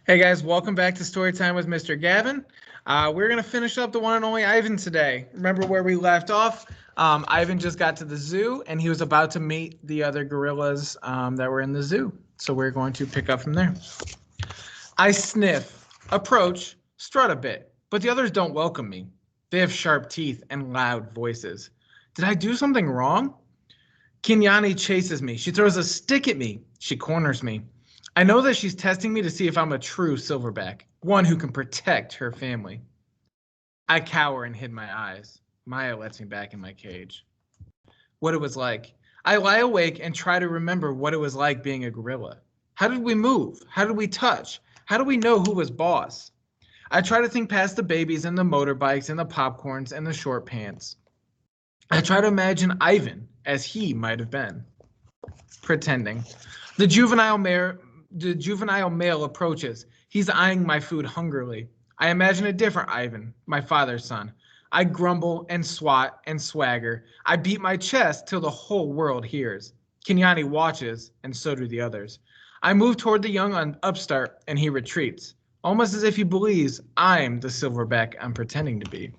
Hey guys, welcome back to Storytime with Mr. Gavin. We're going to finish up the one and only Ivan today. Remember where we left off? Ivan just got to the zoo and he was about to meet the other gorillas that were in the zoo. So we're going to pick up from there. I sniff, approach, strut a bit, but the others don't welcome me. They have sharp teeth and loud voices. Did I do something wrong? Kinyani chases me. She throws a stick at me. She corners me. I know that she's testing me to see if I'm a true silverback, one who can protect her family. I cower and hid my eyes. Maya lets me back in my cage. What it was like. I lie awake and try to remember what it was like being a gorilla. How did we move? How did we touch? How do we know who was boss? I try to think past the babies and the motorbikes and the popcorns and the short pants. I try to imagine Ivan as he might have been. Pretending. The juvenile male approaches. He's eyeing my food hungrily. I imagine a different Ivan, my father's son. I grumble and swat and swagger. I beat my chest till the whole world hears. Kenyani watches, and so do the others. I move toward the young upstart, and he retreats, almost as if he believes I'm the silverback I'm pretending to be.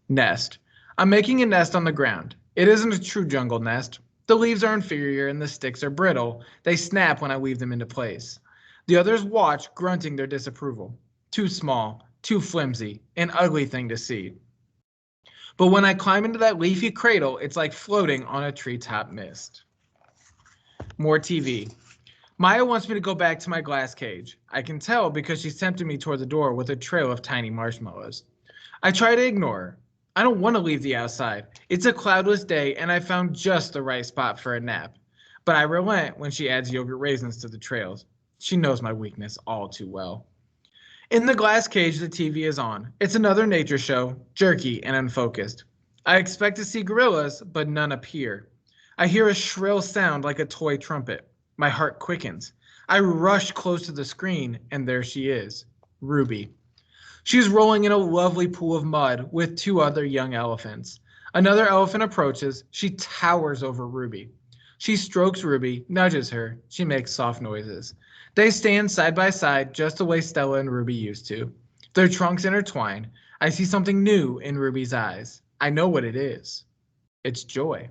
Nest. I'm making a nest on the ground. It isn't a true jungle nest. The leaves are inferior and the sticks are brittle. They snap when I weave them into place. The others watch, grunting their disapproval. Too small, too flimsy, an ugly thing to see. But when I climb into that leafy cradle, it's like floating on a treetop mist. More TV. Maya wants me to go back to my glass cage. I can tell because she's tempting me toward the door with a trail of tiny marshmallows. I try to ignore her. I don't want to leave the outside. It's a cloudless day and I found just the right spot for a nap. But I relent when she adds yogurt raisins to the trails. She knows my weakness all too well. In the glass cage, the TV is on. It's another nature show, jerky and unfocused. I expect to see gorillas, but none appear. I hear a shrill sound like a toy trumpet. My heart quickens. I rush close to the screen, and there she is, Ruby. She's rolling in a lovely pool of mud with two other young elephants. Another elephant approaches. She towers over Ruby. She strokes Ruby, nudges her. She makes soft noises. They stand side by side just the way Stella and Ruby used to. Their trunks intertwine. I see something new in Ruby's eyes. I know what it is. It's joy.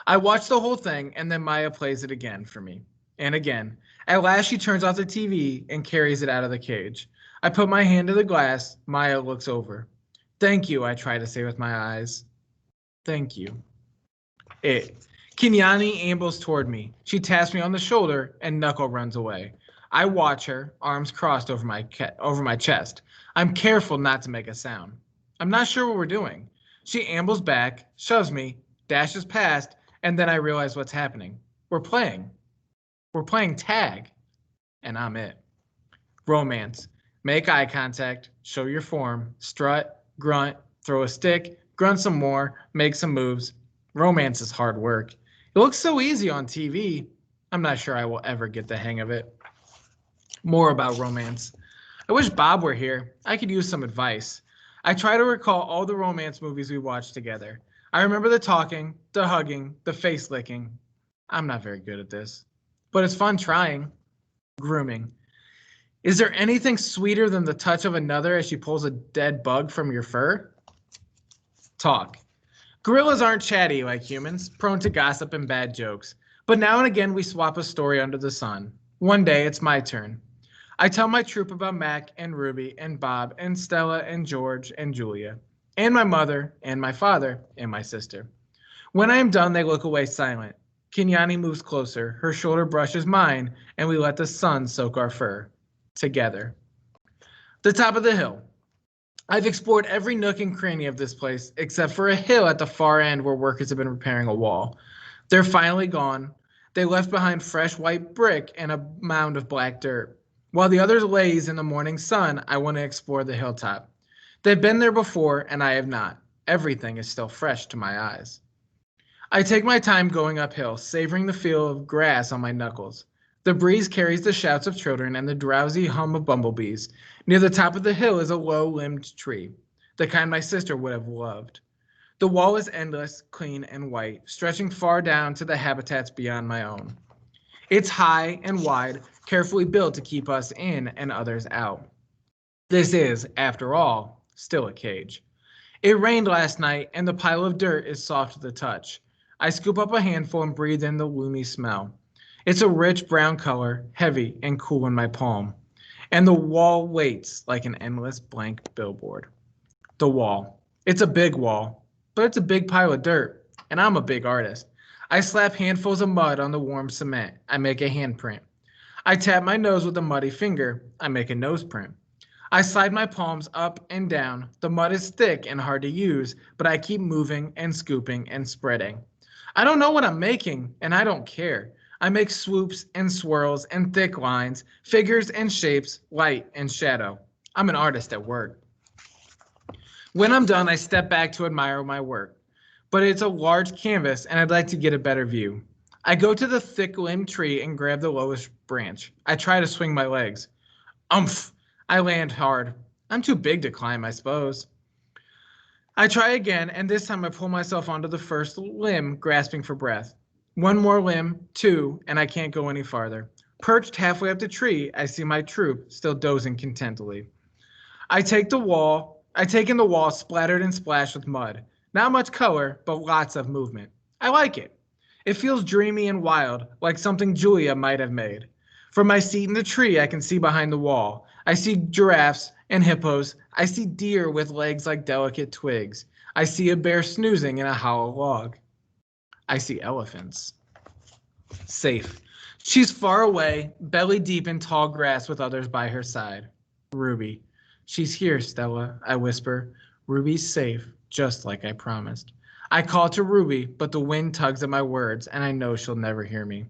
I watch the whole thing and then Maya plays it again for me. And again. At last she turns off the TV and carries it out of the cage. I put my hand to the glass. Maya looks over. Thank you, I try to say with my eyes. Thank you. Kinyani ambles toward me. She taps me on the shoulder and Knuckle runs away. I watch her, arms crossed over my chest. I'm careful not to make a sound. I'm not sure what we're doing. She ambles back, shoves me, dashes past, and then I realize what's happening. We're playing. We're playing tag. And I'm it. Romance. Make eye contact, show your form, strut, grunt, throw a stick, grunt some more, make some moves. Romance is hard work. It looks so easy on TV. I'm not sure I will ever get the hang of it. More about romance. I wish Bob were here. I could use some advice. I try to recall all the romance movies we watched together. I remember the talking, the hugging, the face licking. I'm not very good at this, but it's fun trying. Grooming. Is there anything sweeter than the touch of another as she pulls a dead bug from your fur? Talk. Gorillas aren't chatty like humans, prone to gossip and bad jokes. But now and again we swap a story under the sun. One day it's my turn. I tell my troop about Mac and Ruby and Bob and Stella and George and Julia, and my mother and my father and my sister. When I am done, they look away silent. Kinyani moves closer, her shoulder brushes mine, and we let the sun soak our fur. Together. The top of the hill. I've explored every nook and cranny of this place except for a hill at the far end where workers have been repairing a wall. They're finally gone. They left behind fresh white brick and a mound of black dirt. While the others laze in the morning sun, I want to explore the hilltop. They've been there before and I have not. Everything is still fresh to my eyes. I take my time going uphill, savoring the feel of grass on my knuckles. The breeze carries the shouts of children and the drowsy hum of bumblebees. Near the top of the hill is a low-limbed tree, the kind my sister would have loved. The wall is endless, clean, and white, stretching far down to the habitats beyond my own. It's high and wide, carefully built to keep us in and others out. This is, after all, still a cage. It rained last night, and the pile of dirt is soft to the touch. I scoop up a handful and breathe in the loamy smell. It's a rich brown color, heavy and cool in my palm. And the wall waits like an endless blank billboard. The wall. It's a big wall, but it's a big pile of dirt, and I'm a big artist. I slap handfuls of mud on the warm cement. I make a handprint. I tap my nose with a muddy finger. I make a nose print. I slide my palms up and down. The mud is thick and hard to use, but I keep moving and scooping and spreading. I don't know what I'm making, and I don't care. I make swoops and swirls and thick lines, figures and shapes, light and shadow. I'm an artist at work. When I'm done, I step back to admire my work. But it's a large canvas, and I'd like to get a better view. I go to the thick-limbed tree and grab the lowest branch. I try to swing my legs. Umph! I land hard. I'm too big to climb, I suppose. I try again, and this time I pull myself onto the first limb, grasping for breath. One more limb, two, and I can't go any farther. Perched halfway up the tree, I see my troop, still dozing contentedly. I take in the wall splattered and splashed with mud. Not much color, but lots of movement. I like it. It feels dreamy and wild, like something Julia might have made. From my seat in the tree, I can see behind the wall. I see giraffes and hippos. I see deer with legs like delicate twigs. I see a bear snoozing in a hollow log. I see elephants. Safe. She's far away, belly deep in tall grass with others by her side. Ruby. She's here, Stella, I whisper. Ruby's safe, just like I promised. I call to Ruby, but the wind tugs at my words, and I know she'll never hear me.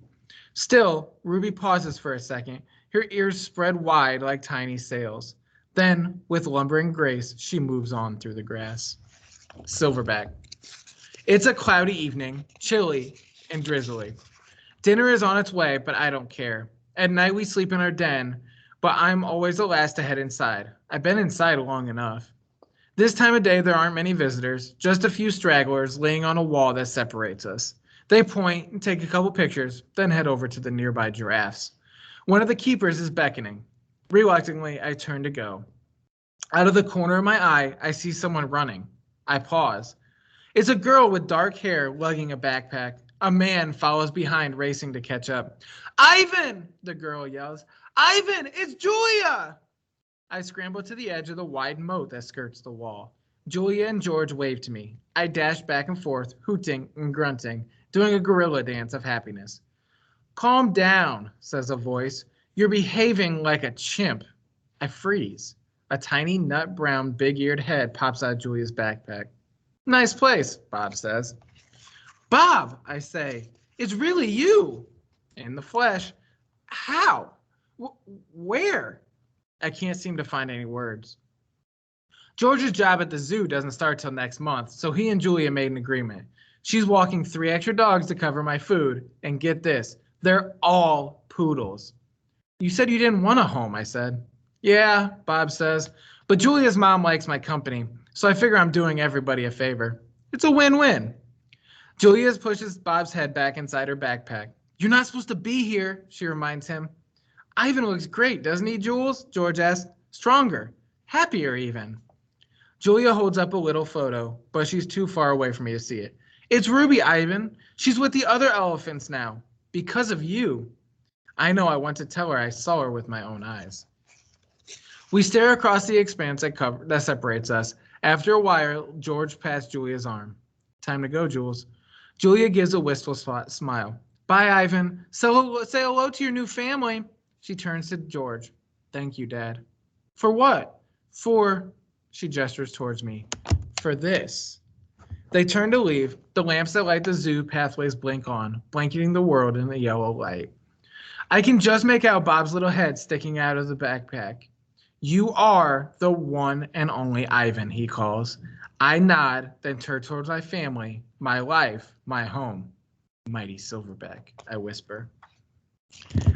Still, Ruby pauses for a second, her ears spread wide like tiny sails. Then, with lumbering grace, she moves on through the grass. Silverback. It's a cloudy evening, chilly and drizzly. Dinner is on its way, but I don't care. At night we sleep in our den, but I'm always the last to head inside. I've been inside long enough. This time of day there aren't many visitors, just a few stragglers laying on a wall that separates us. They point and take a couple pictures, then head over to the nearby giraffes. One of the keepers is beckoning. Reluctantly, I turn to go. Out of the corner of my eye, I see someone running. I pause. It's a girl with dark hair lugging a backpack. A man follows behind, racing to catch up. Ivan! The girl yells. Ivan, it's Julia! I scramble to the edge of the wide moat that skirts the wall. Julia and George wave to me. I dash back and forth, hooting and grunting, doing a gorilla dance of happiness. Calm down, says a voice. You're behaving like a chimp. I freeze. A tiny nut-brown, big-eared head pops out of Julia's backpack. Nice place, Bob says. Bob, I say, it's really you. In the flesh. How? Where? I can't seem to find any words. George's job at the zoo doesn't start till next month, so he and Julia made an agreement. She's walking 3 extra dogs to cover my food, and get this, they're all poodles. You said you didn't want a home, I said. Yeah, Bob says, but Julia's mom likes my company, so I figure I'm doing everybody a favor. It's a win-win. Julia pushes Bob's head back inside her backpack. You're not supposed to be here, she reminds him. Ivan looks great, doesn't he, Jules? George asks. Stronger. Happier, even. Julia holds up a little photo, but she's too far away for me to see it. It's Ruby, Ivan. She's with the other elephants now. Because of you. I know I want to tell her I saw her with my own eyes. We stare across the expanse that separates us. After a while, George pats Julia's arm. Time to go, Jules. Julia gives a wistful smile. Bye, Ivan. Say hello to your new family. She turns to George. Thank you, Dad. For what? She gestures towards me. For this. They turn to leave. The lamps that light the zoo pathways blink on, blanketing the world in the yellow light. I can just make out Bob's little head sticking out of the backpack. You are the one and only Ivan, he calls. I nod, then turn towards my family, my life, my home. Mighty Silverback, I whisper.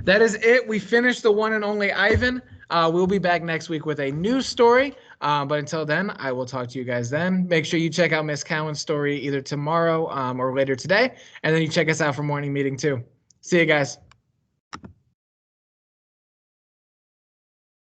That is it. We finished the one and only Ivan. We'll be back next week with a new story. But until then, I will talk to you guys then. Make sure you check out Miss Cowan's story either tomorrow or later today. And then you check us out for morning meeting too. See you guys.